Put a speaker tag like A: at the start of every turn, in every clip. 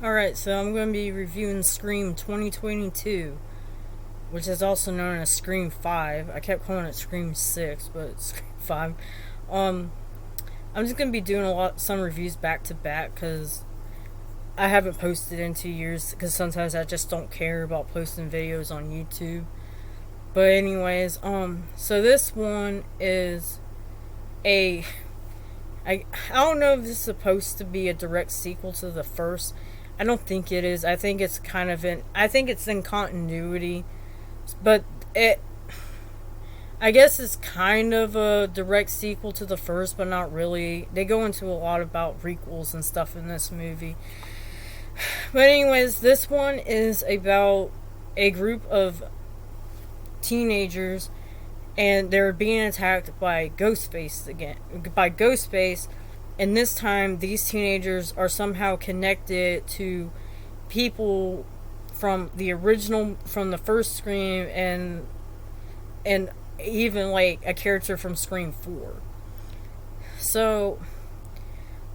A: Alright, so I'm going to be reviewing Scream 2022, which is also known as Scream 5. I kept calling it Scream 6, but it's Scream 5. Um, I'm just going to be doing some reviews back to back because I haven't posted in 2 years because sometimes I just don't care about posting videos on YouTube. But anyways, so this one is a I don't know if this is supposed to be a direct sequel to the first. I don't think it is. I think it's kind of in. I think it's in continuity, but it. I guess it's kind of a direct sequel to the first, but not really. They go into a lot about prequels and stuff in this movie. But anyways, this one is about a group of teenagers and they're being attacked by Ghostface again. By Ghostface, and this time these teenagers are somehow connected to people from the original, from the first Scream, and even like a character from Scream 4. So,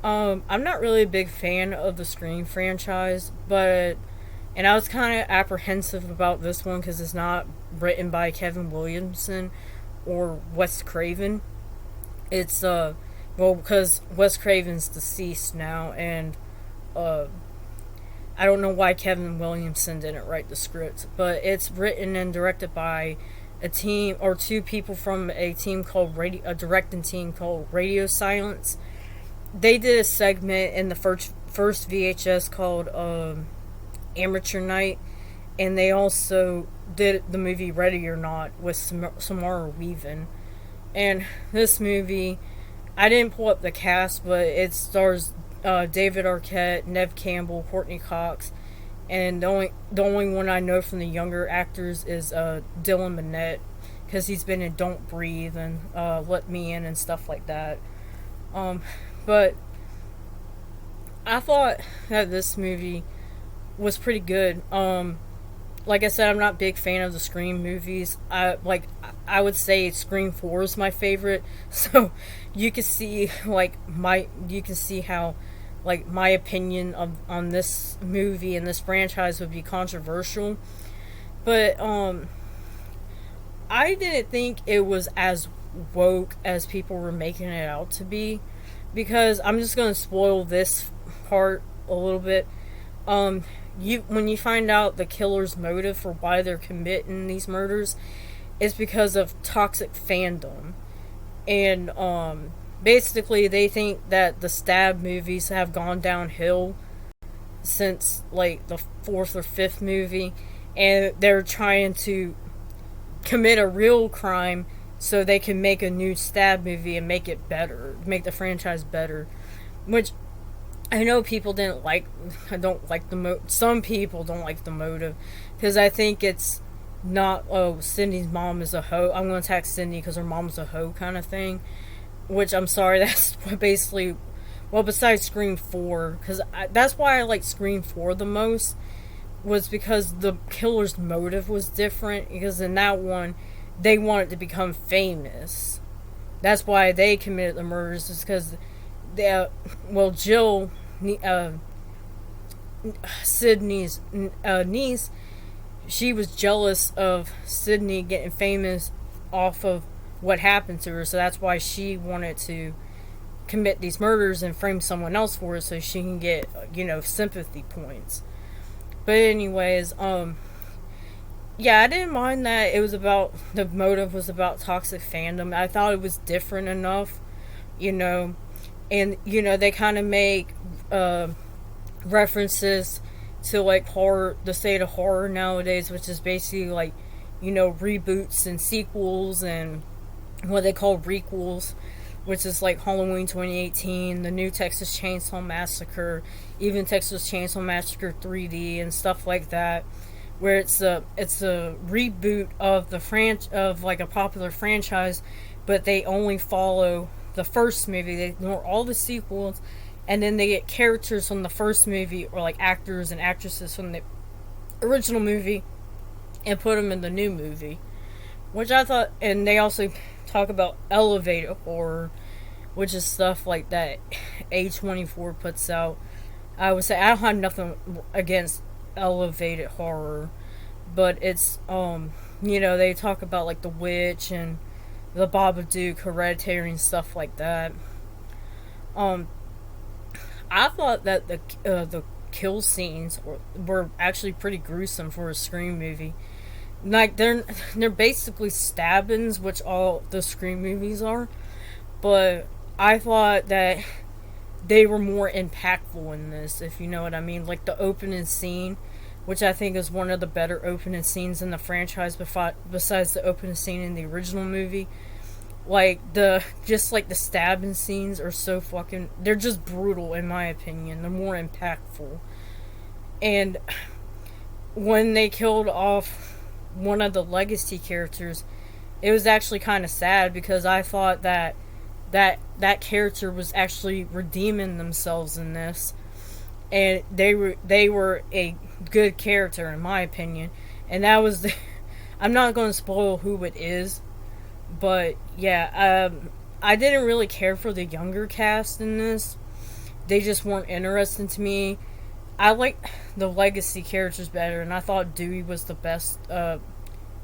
A: I'm not really a big fan of the Scream franchise, but and I was kind of apprehensive about this one because it's not written by Kevin Williamson or Wes Craven. It's well, because Wes Craven's deceased now, and uh I don't know why Kevin Williamson didn't write the script, but it's written and directed by a team or two people from a directing team called Radio Silence. They did a segment in the first VHS called Amateur Night, and they also did the movie Ready or Not with Samara Weaving. And this movie, I didn't pull up the cast, but it stars David Arquette, Nev Campbell, Courtney Cox, and the only one I know from the younger actors is Dylan Minnette, because he's been in Don't Breathe and Let Me In and stuff like that. But I thought that this movie was pretty good. Like I said, I'm not a big fan of the Scream movies. I would say Scream 4 is my favorite. So you can see you can see how like my opinion of on this movie and this franchise would be controversial. But I didn't think it was as woke as people were making it out to be, because I'm just going to spoil this part a little bit. You when you find out the killer's motive for why they're committing these murders is because of toxic fandom, and basically they think that the stab movies have gone downhill since like the fourth or fifth movie, and they're trying to commit a real crime so they can make a new stab movie and make it better, make the franchise better, which I know people didn't like. I don't like some people don't like the motive because I think it's not, oh, Cindy's mom is a hoe, I'm gonna attack Cindy because her mom's a hoe kind of thing. Which I'm sorry, that's basically, well, besides Scream 4, because that's why I like Scream 4 the most, was because the killer's motive was different. Because in that one, they wanted to become famous. That's why they committed the murders, is because Jill, uh, Sydney's niece, she was jealous of Sydney getting famous off of what happened to her, so that's why she wanted to commit these murders and frame someone else for it so she can get, sympathy points. But anyways, yeah, I didn't mind that the motive was about toxic fandom. I thought it was different enough, you know, and they kind of make references to like horror, the state of horror nowadays, which is basically like, reboots and sequels and what they call requels, which is like Halloween 2018, the new Texas Chainsaw Massacre, even Texas Chainsaw Massacre 3D and stuff like that, where it's a reboot of of like a popular franchise, but they only follow the first movie. They ignore all the sequels, and then they get characters from the first movie or like actors and actresses from the original movie and put them in the new movie, which I thought. And they also talk about elevated horror, which is stuff like that A24 puts out, I would say I don't have nothing against elevated horror, but it's they talk about like The Witch and the Babadook, Hereditary, and stuff like that. Um, I thought that the kill scenes were actually pretty gruesome for a Scream movie. Like they're basically stabbings, which all the Scream movies are. But I thought that they were more impactful in this, if you know what I mean. Like the opening scene, which I think is one of the better opening scenes in the franchise, besides the opening scene in the original movie. Like the stabbing scenes are so fucking, they're just brutal in my opinion. They're more impactful. And when they killed off one of the legacy characters, it was actually kind of sad because I thought that character was actually redeeming themselves in this, and they were a good character in my opinion, and that was the. I'm not going to spoil who it is, but yeah, I didn't really care for the younger cast in this. They just weren't interesting to me. I like the legacy characters better, and I thought Dewey was the best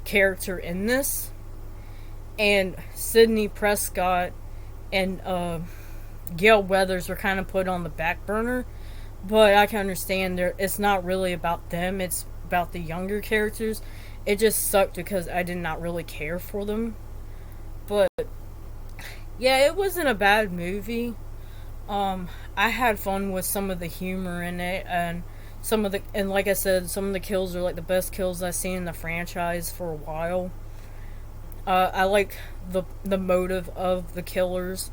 A: character in this. And Sidney Prescott and Gail Weathers were kind of put on the back burner, but I can understand it's not really about them, it's about the younger characters. It just sucked because I did not really care for them. But yeah, it wasn't a bad movie. I had fun with some of the humor in it, and like I said, some of the kills are like the best kills I've seen in the franchise for a while. I like the motive of the killers.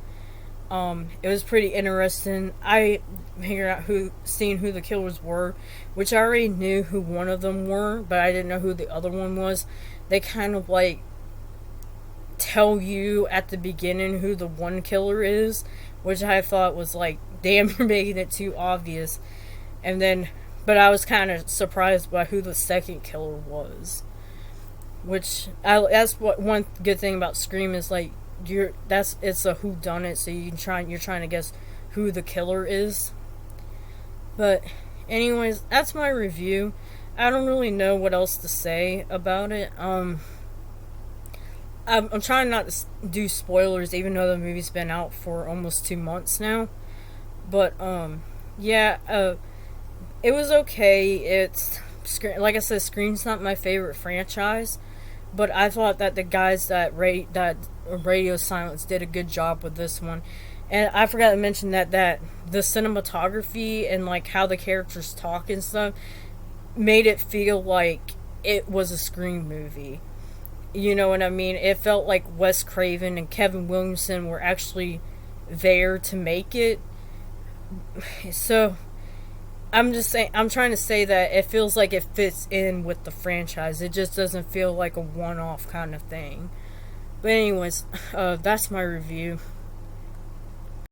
A: It was pretty interesting. I figured out seeing who the killers were, which I already knew who one of them were, but I didn't know who the other one was. They kind of like tell you at the beginning who the one killer is, which I thought was like, damn, you're making it too obvious. And then, but I was kind of surprised by who the second killer was. That's what one good thing about Scream is, like, it's a who done it, so you're trying to guess who the killer is. But anyways, that's my review. I don't really know what else to say about it. I'm trying not to do spoilers, even though the movie's been out for almost 2 months now. But yeah, it was okay. It's like I said, Scream's not my favorite franchise, but I thought that the guys that Radio Silence did a good job with this one. And I forgot to mention that the cinematography and like how the characters talk and stuff made it feel like it was a Scream movie. You know what I mean? It felt like Wes Craven and Kevin Williamson were actually there to make it. So I'm trying to say that it feels like it fits in with the franchise. It just doesn't feel like a one-off kind of thing. But anyways, that's my review.